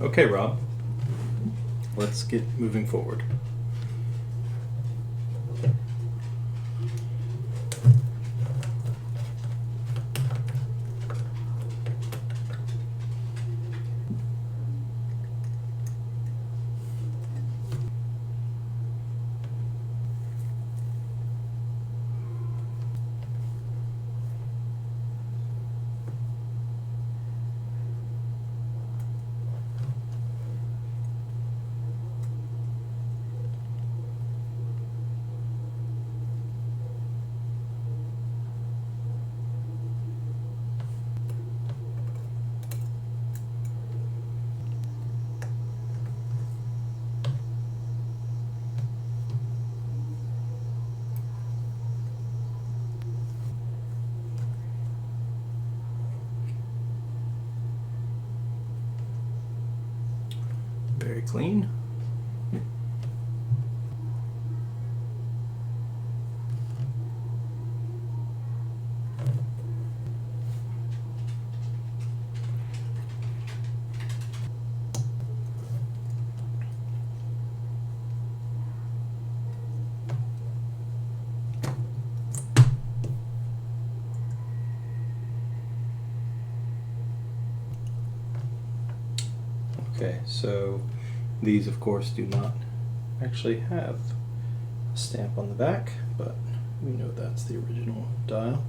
Okay, Rob, let's get moving forward. Very clean. Okay, so these of course do not actually have a stamp on the back, but we know that's the original dial.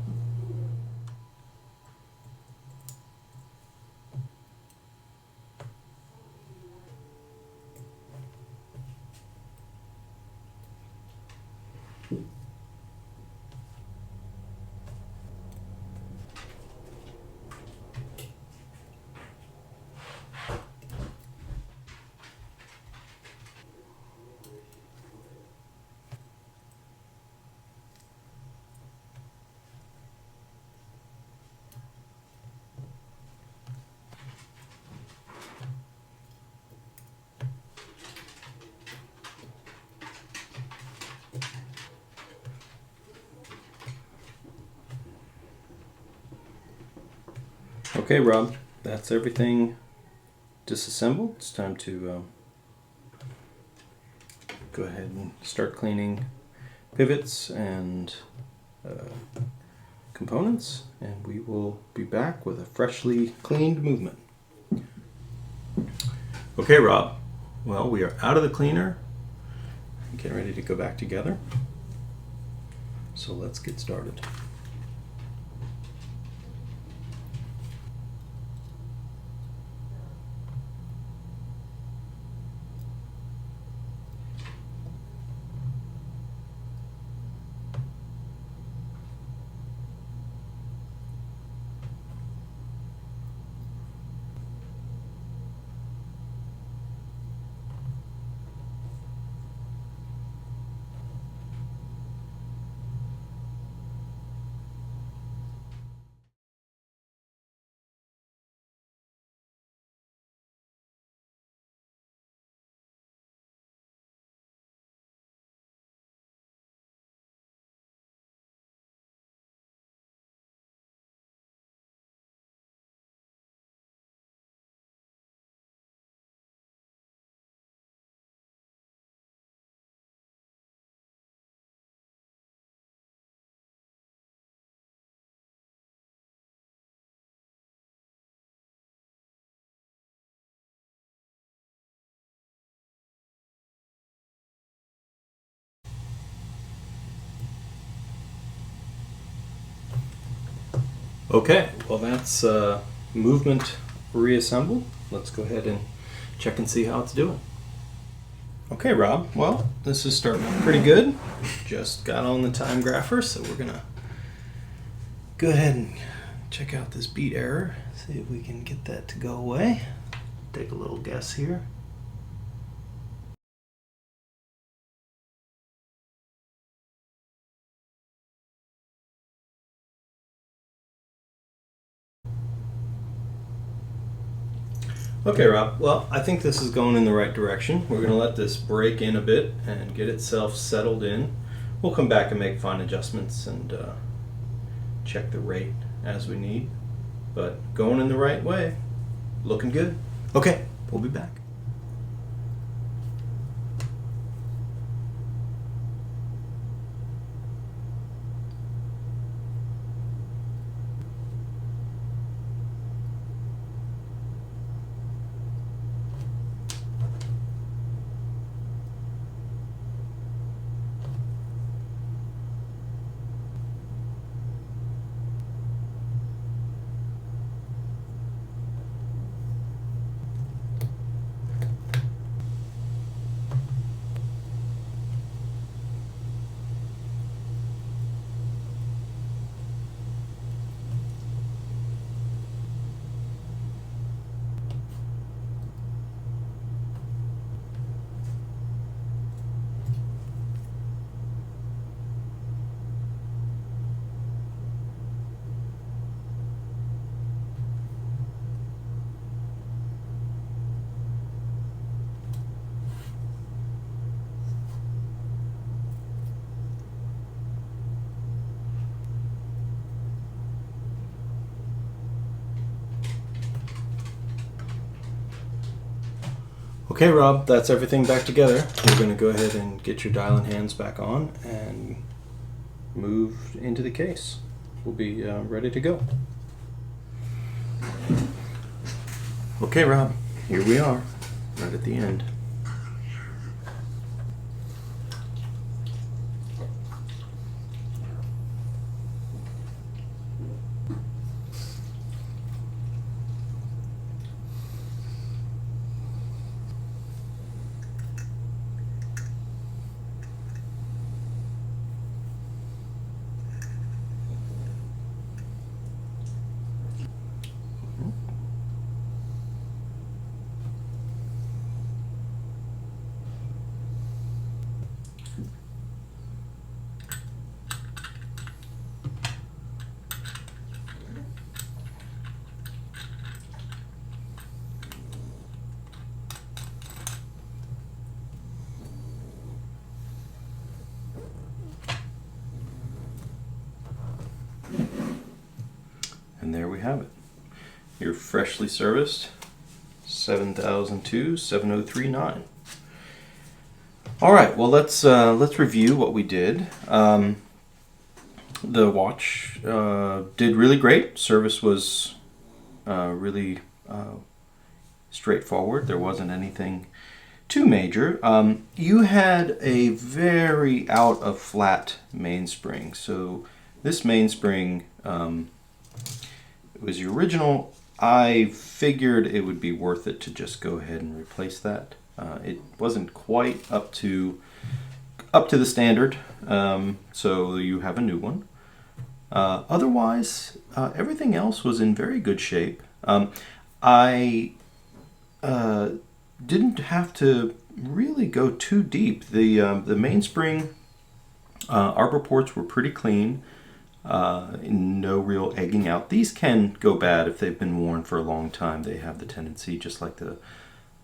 Okay, Rob, that's everything disassembled. It's time to go ahead and start cleaning pivots and components, and we will be back with a freshly cleaned movement. Okay, Rob, well, we are out of the cleaner and getting ready to go back together. So let's get started. Okay, well that's movement reassembled. Let's go ahead and check and see how it's doing. Okay, Rob, well, this is starting out pretty good. Just got on the time grapher, so we're gonna go ahead and check out this beat error, see if we can get that to go away. Take a little guess here. Okay, Rob, well, I think this is going in the right direction. We're gonna let this break in a bit and get itself settled in. We'll come back and make fine adjustments and check the rate as we need. But going in the right way, looking good. Okay, we'll be back. Okay, Rob, that's everything back together. We're going to go ahead and get your dial and hands back on and move into the case. We'll be ready to go. Okay, Rob, here we are, right at the end. And there we have it. Your freshly serviced 7002-7039. All right, well let's review what we did. The watch did really great. Service was really straightforward. There wasn't anything too major. You had a very out of flat mainspring. So this mainspring, it was the original. I figured it would be worth it to just go ahead and replace that. It wasn't quite up to the standard, so you have a new one. Otherwise, everything else was in very good shape. I didn't have to really go too deep. The mainspring arbor ports were pretty clean. No real egging out. These can go bad if they've been worn for a long time. They have the tendency, just like the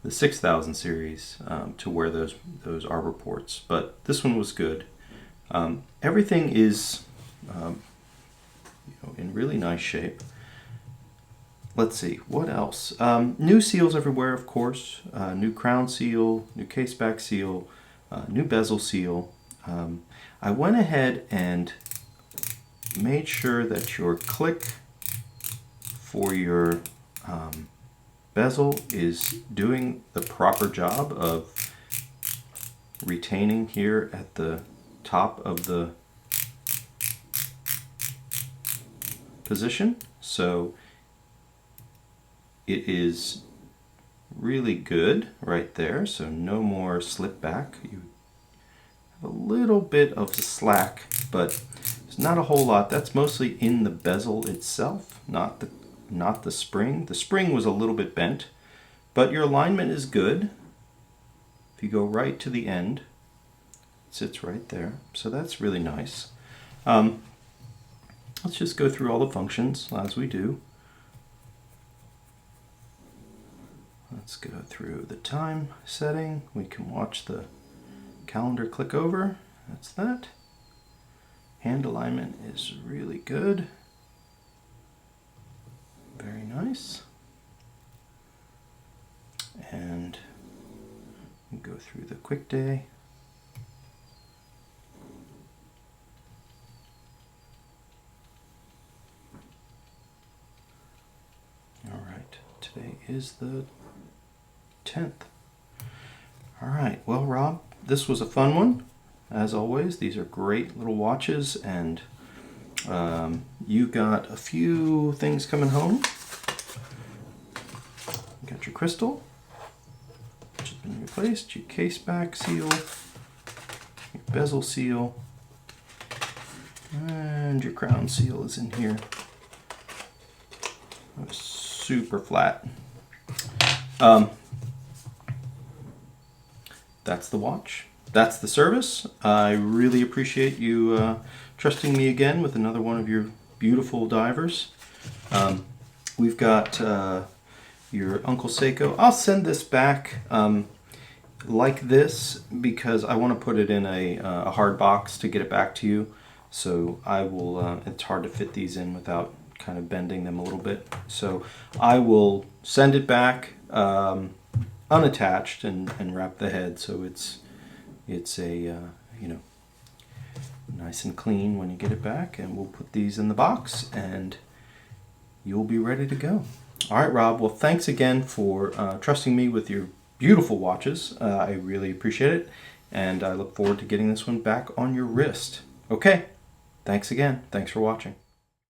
6000 series, to wear those arbor ports. But this one was good. Everything is in really nice shape. Let's see, what else? New seals everywhere, of course. New crown seal, new caseback seal, new bezel seal. I went ahead and made sure that your click for your bezel is doing the proper job of retaining here at the top of the position. So it is really good right there, so no more slip back. You have a little bit of slack, but it's not a whole lot. That's mostly in the bezel itself, not the spring. The spring was a little bit bent, but your alignment is good. If you go right to the end, it sits right there. So that's really nice. Let's just go through all the functions as we do. Let's go through the time setting. We can watch the calendar click over. That's that. Hand alignment is really good. Very nice. And and go through the quick day. All right, today is the 10th. All right, well, Rob, this was a fun one. As always, these are great little watches, and you got a few things coming home. You got your crystal, which has been replaced, your case back seal, your bezel seal, and your crown seal is in here. It's super flat. That's the watch. That's the service. I really appreciate you trusting me again with another one of your beautiful divers. We've got your Uncle Seiko. I'll send this back like this because I want to put it in a hard box to get it back to you. So I will, it's hard to fit these in without kind of bending them a little bit. So I will send it back unattached and wrap the head so it's a you know, nice and clean when you get it back, and we'll put these in the box and you'll be ready to go. All right, Rob, well, thanks again for trusting me with your beautiful watches. I really appreciate it, and I look forward to getting this one back on your wrist. Okay, thanks again. Thanks for watching.